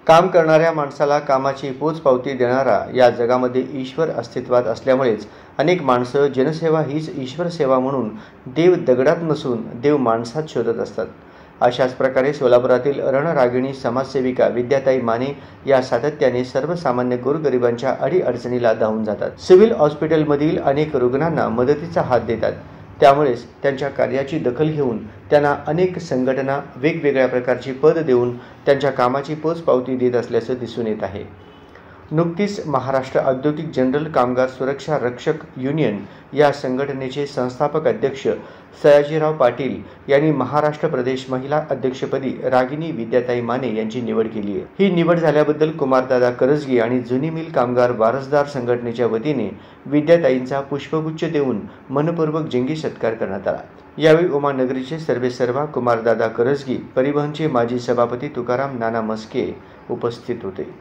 काम करणाऱ्या माणसाला कामाची पोचपावती देणारा या जगामध्ये ईश्वर अस्तित्वात असल्यामुळेच अनेक माणसं जनसेवा हीच ईश्वर सेवा म्हणून देव दगडात नसून देव माणसात शोधत असतात। अशाच प्रकारे सोलापुरातील रणरागिणी समाजसेविका विद्याताई माने या सातत्याने सर्वसामान्य गोरगरिबांच्या अडीअडचणीला धावून जातात। सिव्हिल हॉस्पिटलमधील अनेक रुग्णांना मदतीचा हात देतात। त्यामुळेच त्यांच्या कार्याची दखल घेऊन त्यांना अनेक संघटना वेगवेगळ्या प्रकारची पद देऊन त्यांच्या कामाची पोचपावती देत असल्याचं दिसून येत आहे। नुकतीच महाराष्ट्र औद्योगिक जनरल कामगार सुरक्षा रक्षक युनियन या संघटनेचे संस्थापक अध्यक्ष सयाजीराव पाटील यांनी महाराष्ट्र प्रदेश महिला अध्यक्षपदी रागिनी विद्याताई माने यांची निवड केली आहे। ही निवड झाल्याबद्दल कुमारदादा करजगी आणि जुनी मिल कामगार वारसदार संघटनेच्या वतीने विद्याताईंचा पुष्पगुच्छ देऊन मनपूर्वक जंगी सत्कार करण्यात आला। यावेळी उमानगरीचे सर्वेसर्वा कुमारदादा करजगी, परिवहनचे माजी सभापती तुकाराम नाना मस्के उपस्थित होते।